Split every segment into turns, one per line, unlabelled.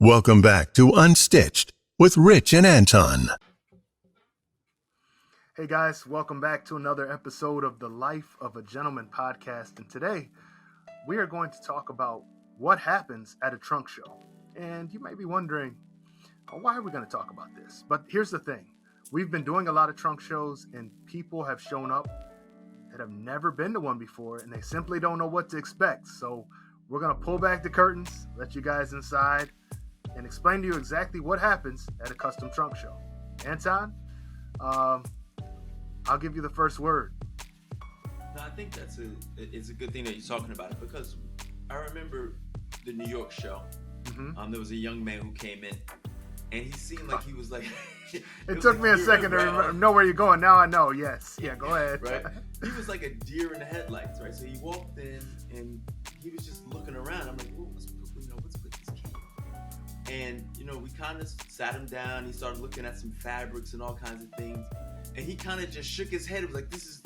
Welcome back to Unstitched with Rich and Anton.
Hey guys, welcome back to another episode of the Life of a Gentleman podcast. And today we are going to talk about what happens at a trunk show. And you may be wondering, why are we going to talk about this? But here's the thing. We've been doing a lot of trunk shows and people have shown up that have never been to one before and they simply don't know what to expect. So we're going to pull back the curtains, let you guys inside, and explain to you exactly what happens at a custom trunk show. Anton, I'll give you the first word.
No, I think it's a good thing that you're talking about it because I remember the New York show.
Mm-hmm.
There was a young man who came in, and he seemed like he was like.
It took me a second to know where you're going. Now I know. Yes. Yeah. Go ahead.
Right. He was like a deer in the headlights, right? So he walked in, and he was just looking around. I'm like, what's with this kid? And we kind of sat him down. He started looking at some fabrics and all kinds of things, and he kind of just shook his head. He was like, "This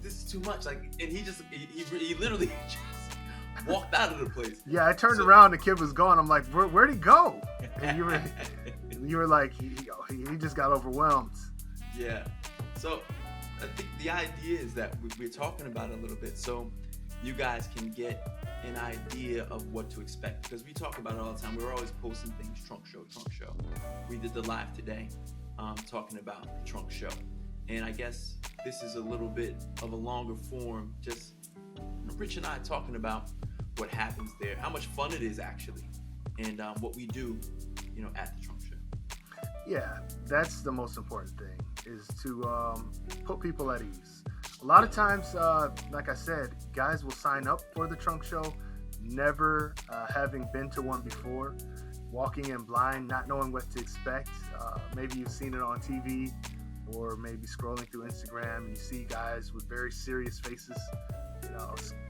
is too much." Like, and he literally just walked out of the place.
Yeah, I turned around. The kid was gone. I'm like, "Where'd he go?" And you were like, he just got overwhelmed.
Yeah. So I think the idea is that we're talking about it a little bit, so you guys can get an idea of what to expect, because we talk about it all the time. We're always posting things, trunk show. We did the live today, talking about the trunk show, and I guess this is a little bit of a longer form, just Rich and I talking about what happens there, how much fun it is actually, and what we do, at the trunk show.
Yeah, that's the most important thing, is to put people at ease. A lot of times, like I said, guys will sign up for the trunk show, never having been to one before, walking in blind, not knowing what to expect. Maybe you've seen it on TV or maybe scrolling through Instagram and you see guys with very serious faces,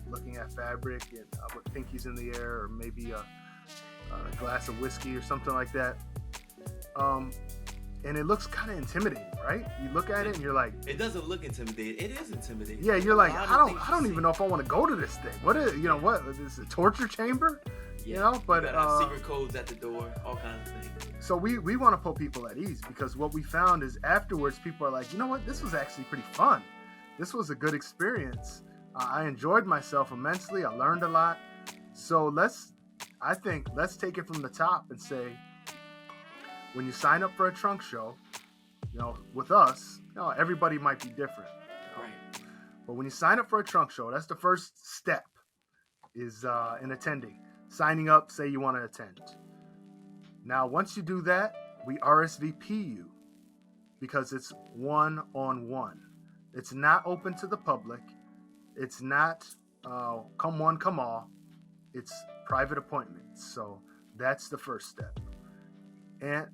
looking at fabric and with pinkies in the air, or maybe a glass of whiskey or something like that. And it looks kind of intimidating, right? You look at it and you're like,
it doesn't look intimidating. It is intimidating.
Yeah, you're like, I don't even know if I want to go to this thing. What is, what is this, a torture chamber?
Yeah,
but
secret codes at the door, all kinds of things.
So we want to put people at ease, because what we found is afterwards people are like, you know what, this was actually pretty fun. This was a good experience. I enjoyed myself immensely. I learned a lot. So let's take it from the top and say, when you sign up for a trunk show, with us, everybody might be different.
Right.
But when you sign up for a trunk show, that's the first step, is in attending. Signing up, say you want to attend. Now, once you do that, we RSVP you, because it's one-on-one. It's not open to the public. It's not come one, come all. It's private appointments. So that's the first step. And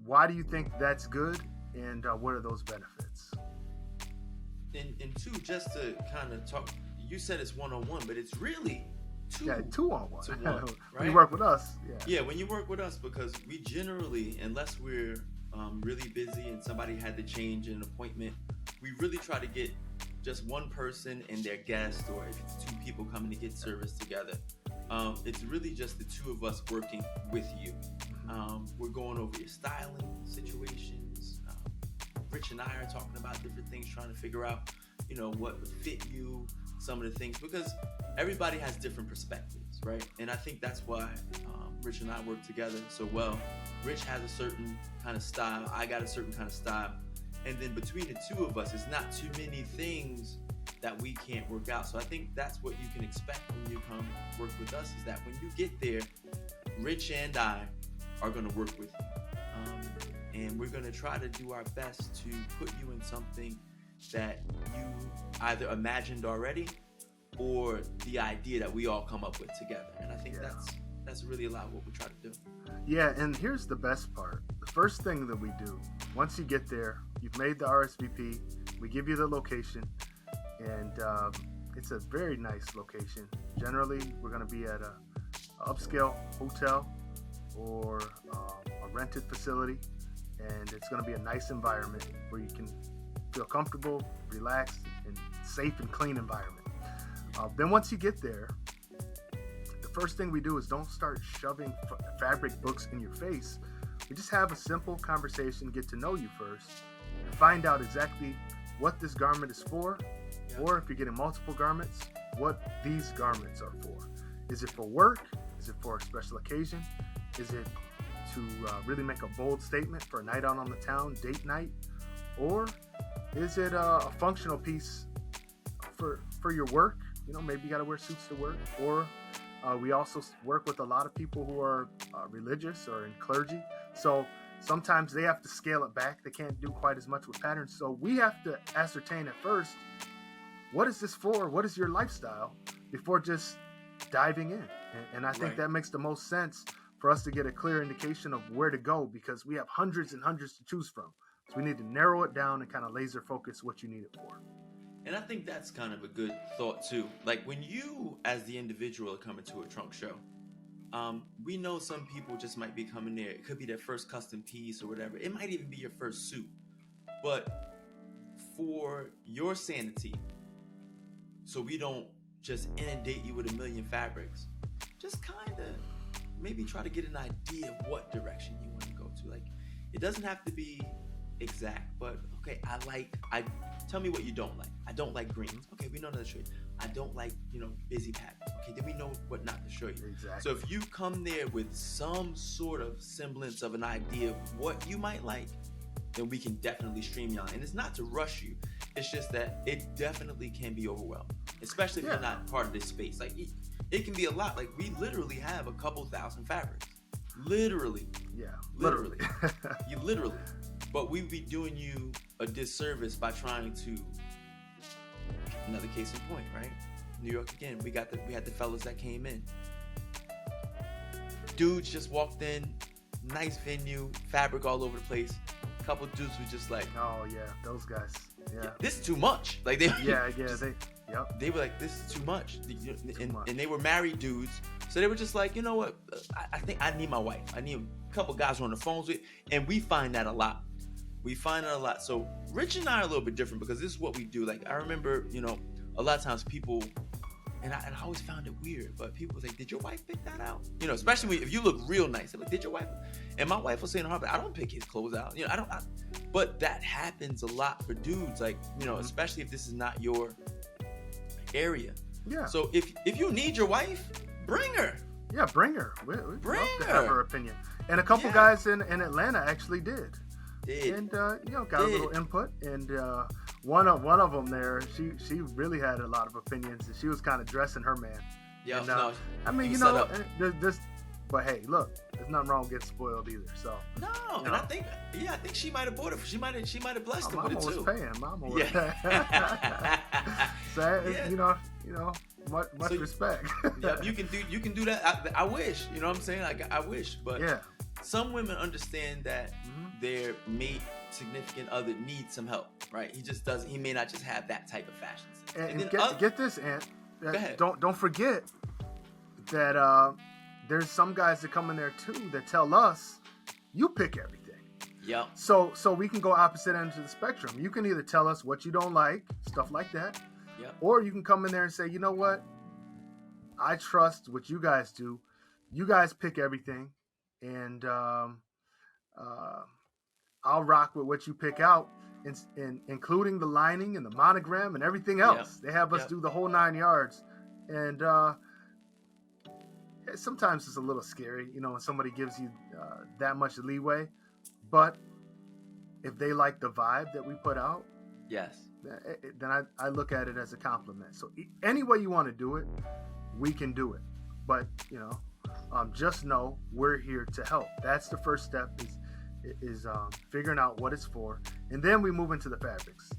why do you think that's good? And what are those benefits?
And two, just to kind of talk, you said it's one-on-one, but it's really two.
Yeah, two-on-one.
Right?
When you work with us.
Yeah, when you work with us, because we generally, unless we're really busy and somebody had to change an appointment, we really try to get just one person and their guest, or if it's two people coming to get service together. It's really just the two of us working with you. We're going over your styling situations. Rich and I are talking about different things, trying to figure out, what would fit you, some of the things, because everybody has different perspectives, right? And I think that's why Rich and I work together so well. Rich has a certain kind of style. I got a certain kind of style. And then between the two of us, it's not too many things that we can't work out. So I think that's what you can expect when you come work with us, is that when you get there, Rich and I are going to work with you. And we're going to try to do our best to put you in something that you either imagined already or the idea that we all come up with together. And I think that's really a lot of what we try to do.
Yeah, and here's the best part. The first thing that we do, once you get there, you've made the RSVP, we give you the location, and it's a very nice location. Generally, we're going to be at a upscale hotel or a rented facility, and it's going to be a nice environment where you can feel comfortable, relaxed, and safe and clean environment. Then once you get there, the first thing we do is don't start shoving fabric books in your face. We just have a simple conversation, get to know you first, and find out exactly what this garment is for, or if you're getting multiple garments, what these garments are for. Is it for work? Is it for a special occasion? Is it to really make a bold statement for a night out on the town, date night? Or is it a functional piece for your work? You know, maybe you got to wear suits to work. Or we also work with a lot of people who are religious or in clergy. So sometimes they have to scale it back. They can't do quite as much with patterns. So we have to ascertain at first, what is this for? What is your lifestyle? Before just diving in. And I think that makes the most sense for us to get a clear indication of where to go, because we have hundreds and hundreds to choose from. So we need to narrow it down and kind of laser focus what you need it for.
And I think that's kind of a good thought too. Like when you, as the individual, are coming to a trunk show, we know some people just might be coming there. It could be their first custom piece or whatever. It might even be your first suit. But for your sanity, so we don't just inundate you with a million fabrics, just kind of maybe try to get an idea of what direction you want to go to. Like, it doesn't have to be exact, but okay, tell me what you don't like. I don't like greens. Okay, we know that to show you. I don't like, busy patterns. Okay, then we know what not to show you.
Exactly.
So if you come there with some sort of semblance of an idea of what you might like, then we can definitely streamline. And it's not to rush you. It's just that it definitely can be overwhelming, especially if you're not part of this space. Like, it can be a lot. Like, we literally have a couple thousand fabrics. Literally.
Yeah,
literally. You literally. But we'd be doing you a disservice by trying to, another case in point, right? New York again. We had the fellas that came in. Dudes just walked in, nice venue, fabric all over the place. A couple dudes were just like,
oh yeah, those guys. Yeah.
This is too much. Like they
they
were like, this is too much. And they were married dudes. So they were just like, you know what? I think I need my wife. I need a couple guys on the phones with, and we find that a lot. So Rich and I are a little bit different because this is what we do. Like, I remember, a lot of times people, and I always found it weird, but people was like, did your wife pick that out? Especially if you look real nice. They're like, did your wife? And my wife was saying to her, I don't pick his clothes out. But that happens a lot for dudes. Like, especially if this is not your area.
Yeah.
So if you need your wife, bring her.
Yeah, bring her. We
bring
love
her.
To have her opinion. And a couple guys in Atlanta actually did. And got a little input, and one of them there, she really had a lot of opinions, and she was kind of dressing her man.
Yeah,
and,
no,
I mean, there's but hey, look, there's nothing wrong with getting spoiled either. So
no, and I think she might have bought it. She might have blessed him with it too.
Mama was paying. Mama was paying. So much respect.
Yeah, you can do that. I wish, you know what I'm saying? Like, I wish, but some women understand that their mate, significant other needs some help, right? He may not just have that type of fashion sense.
And get this, Ant.
Go ahead.
Don't forget that there's some guys that come in there too that tell us, you pick everything.
Yep.
So we can go opposite ends of the spectrum. You can either tell us what you don't like, stuff like that.
Yep.
Or you can come in there and say, you know what? I trust what you guys do. You guys pick everything, and I'll rock with what you pick out, including the lining and the monogram and everything else. They have us do the whole 9 yards. And sometimes it's a little scary, when somebody gives you that much leeway. But if they like the vibe that we put out, then I look at it as a compliment. So any way you want to do it, we can do it. But, just know we're here to help. That's the first step is figuring out what it's for. And then we move into the fabrics.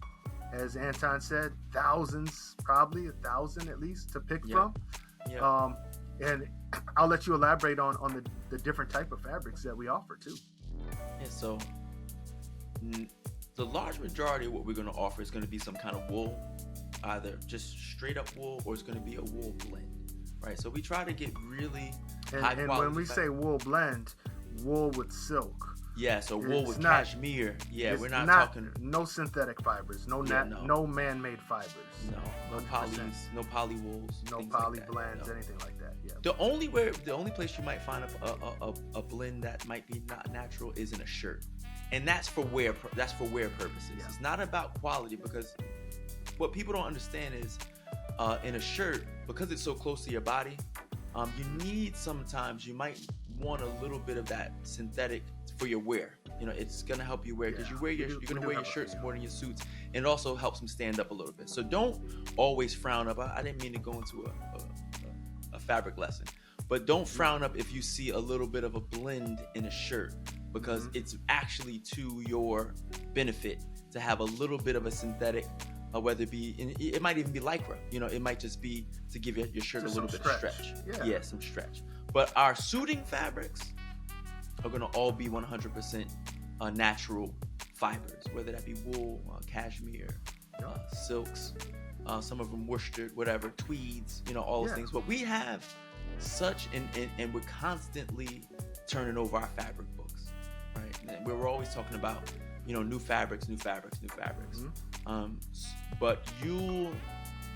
As Anton said, thousands, probably 1,000 at least to pick from. Yeah. And I'll let you elaborate on the different type of fabrics that we offer too.
Yeah, so the large majority of what we're going to offer is going to be some kind of wool, either just straight up wool or it's going to be a wool blend, right? So we try to get really high quality. And
when we say wool blend, wool with silk.
Yeah, so wool with cashmere. Yeah, we're not talking
no synthetic fibers, no man-made fibers.
No polys, no poly wools,
no poly blends, anything like that. Yeah.
The only place you might find a blend that might be not natural is in a shirt, and that's for wear purposes.
Yeah.
It's not about quality, because what people don't understand is in a shirt, because it's so close to your body, you might want a little bit of that synthetic for your wear. It's gonna help you wear, because
Yeah.
you're gonna wear your shirts
few.
more than your suits, and it also helps them stand up a little bit. So don't always frown up. I didn't mean to go into a fabric lesson, but don't frown up if you see a little bit of a blend in a shirt, because it's actually to your benefit to have a little bit of a synthetic, whether it be it might even be lycra. It might just be to give your shirt
Just
a little
some
bit of stretch.
Yeah.
Some stretch. But our suiting fabrics are going to all be 100% natural fibers, whether that be wool, cashmere, silks, some of them worsted, whatever, tweeds, all those things. But we have such, and we're constantly turning over our fabric books, right? And we're always talking about, new fabrics. But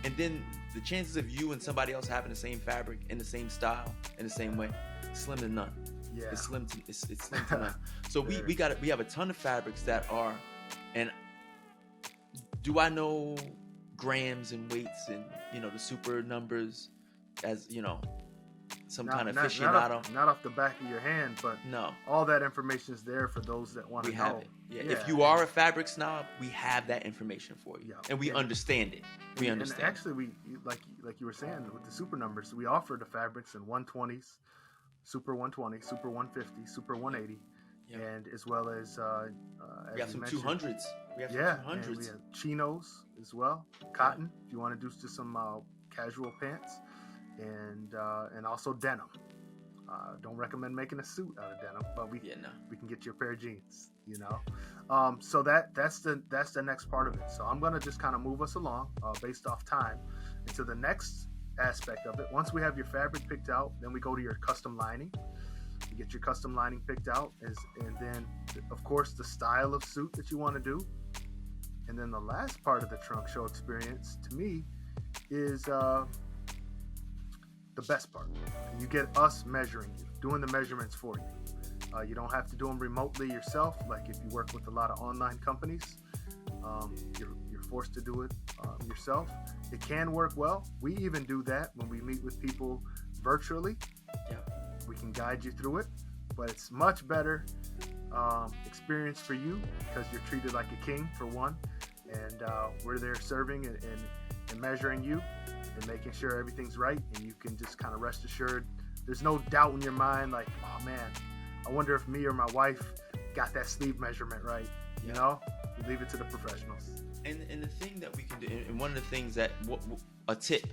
and then the chances of you and somebody else having the same fabric in the same style in the same way, slim to none.
Yeah.
It's slim to none. So we have a ton of fabrics that are, and do I know grams and weights and the super numbers as some kind of aficionado?
Not off the back of your hand, but
no.
All that information is there for those that want to know.
We have it. Yeah. If you are a fabric snob, we have that information for you, and we understand it. We understand.
And actually, we like you were saying with the super numbers, we offer the fabrics in 120s, Super 120, Super 150, Super 180, and as well as
we have some 200s. We have some 200s.
And we have chinos as well, cotton. If you want to do just some casual pants, and also denim. Don't recommend making a suit out of denim, but we can get you a pair of jeans. So that's the next part of it. So I'm gonna just kind of move us along based off time into the next aspect of it. Once we have your fabric picked out, then we go to your custom lining. You get your custom lining picked out, and then of course the style of suit that you want to do. And then the last part of the trunk show experience, to me, is the best part. You get us measuring you, doing the measurements for you. You don't have to do them remotely yourself. Like if you work with a lot of online companies, you're forced to do it yourself. It can work well. We even do that when we meet with people virtually.
Yeah.
We can guide you through it, but it's much better experience for you because you're treated like a king, for one, and we're there serving and measuring you and making sure everything's right, and you can just kind of rest assured. There's no doubt in your mind, like, oh man, I wonder if me or my wife got that sleeve measurement right. You leave it to the professionals.
And the thing that we can do, and one of the things that a tip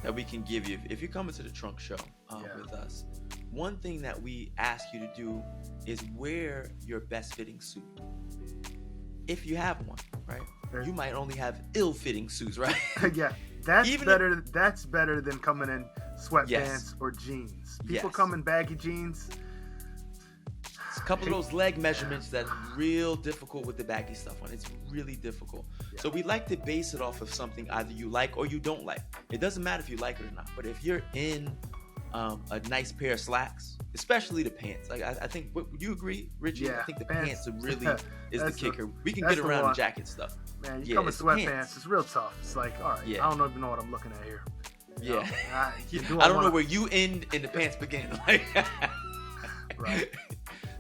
that we can give you, if you're coming to the trunk show with us, one thing that we ask you to do is wear your best fitting suit. If you have one, right? You might only have ill-fitting suits, right?
Yeah, that's better than coming in sweatpants or jeans. People come in baggy jeans.
It's a couple of those leg measurements that are real difficult with the baggy stuff on. It's really difficult. Yeah. So we like to base it off of something either you like or you don't like. It doesn't matter if you like it or not. But if you're in a nice pair of slacks, especially the pants, like I think, would you agree, Richie?
Yeah,
I think the pants are really is the kicker. We can
that's
get around the jacket stuff.
Man, you come in sweatpants, it's real tough. It's like, all right, I don't even know what I'm looking at here.
I don't know where you end and the pants begin. Like,
right.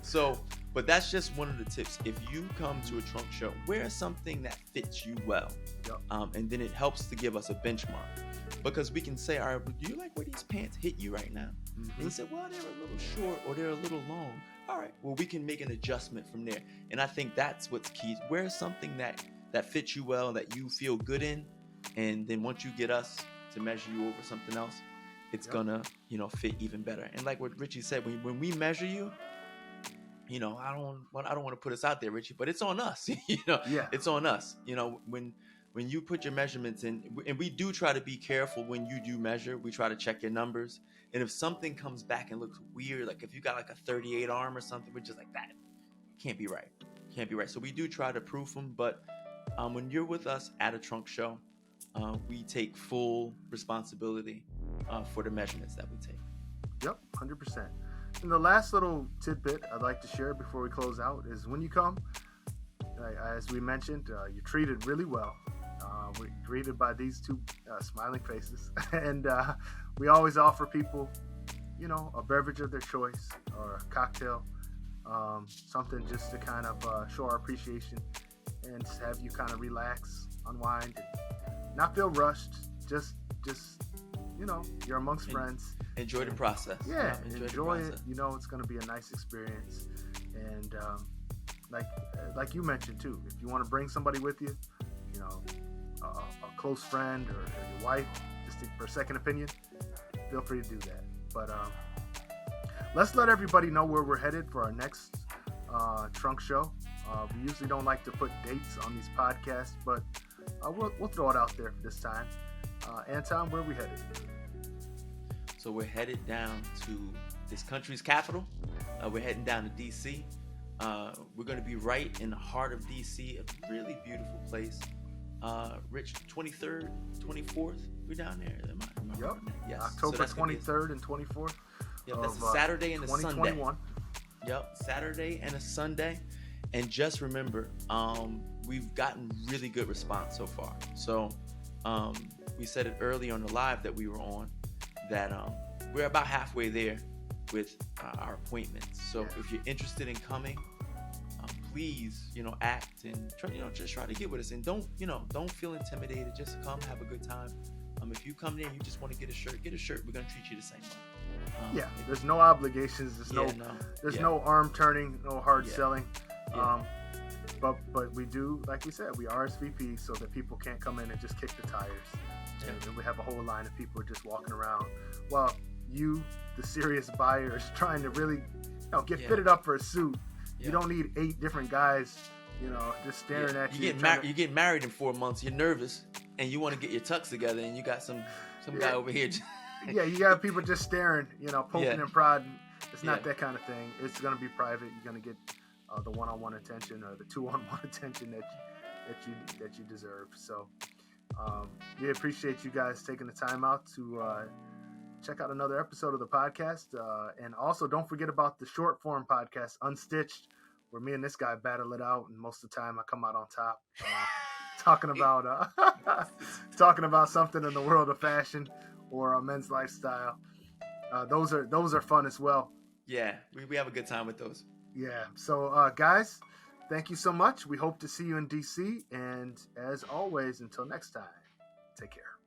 So, but that's just one of the tips. If you come to a trunk show, wear something that fits you well.
Yep.
And then it helps to give us a benchmark. Because we can say, all right, do you like where these pants hit you right now? Mm-hmm. And you say, well, they're a little short or they're a little long. All right, well, we can make an adjustment from there. And I think that's what's key. Wear something that fits you well, that you feel good in. And then once you get us to measure you over something else, it's gonna, fit even better. And like what Richie said, when we measure you, I don't want to put us out there, Richie, but it's on us. It's on us. When you put your measurements in, and we do try to be careful when you do measure. We try to check your numbers, and if something comes back and looks weird, like if you got like a 38 arm or something, we're just like, that can't be right. So we do try to proof them, but when you're with us at a trunk show, we take full responsibility for the measurements that we take.
100%. And the last little tidbit I'd like to share before we close out is when you come, as we mentioned, you're treated really well. We're greeted by these two smiling faces, and we always offer people, a beverage of their choice or a cocktail, something just to kind of show our appreciation and have you kind of relax, unwind, and not feel rushed. Just you're amongst friends.
Enjoy the process.
Yeah, enjoy it.
Process.
It's going to be a nice experience, and like you mentioned too, if you want to bring somebody with you, a close friend or your wife, for a second opinion, feel free to do that. But let's let everybody know where we're headed for our next trunk show. We usually don't like to put dates on these podcasts, but we'll throw it out there for this time. Anton, where are we headed?
So we're headed down to this country's capital. We're heading down to DC. We're going to be right in the heart of DC, a really beautiful place. Rich, 23rd, 24th, we're down there. Am I
Yep.
right? Yes.
October 23rd and 24th.
Yeah, that's a Saturday and a Sunday.
2021.
Yep, Saturday and a Sunday. And just remember, we've gotten really good response so far. So we said it early on the live that we were on that we're about halfway there with our appointments. So if you're interested in coming, please, act and try, just try to get with us, and don't feel intimidated. Just come, have a good time. If you come there and you just want to get a shirt. We're gonna treat you the same way.
There's no obligations. There's no arm turning, no hard selling. But we do, like we said, we RSVP so that people can't come in and just kick the tires. And we have a whole line of people just walking around while you, the serious buyer, is trying to really get fitted up for a suit. You don't need 8 different guys, just staring at you.
You get married in 4 months. You're nervous, and you want to get your tux together, and you got some guy over here.
You got people just staring, poking and prodding. It's not that kind of thing. It's gonna be private. You're gonna get the one-on-one attention or the two-on-one attention that you deserve. So we appreciate you guys taking the time out to check out another episode of the podcast. And also don't forget about the short form podcast, Unstitched, where me and this guy battle it out. And most of the time I come out on top, talking about something in the world of fashion or a men's lifestyle. Those are fun as well.
Yeah, we have a good time with those.
Yeah. So guys, thank you so much. We hope to see you in DC. And as always, until next time, take care.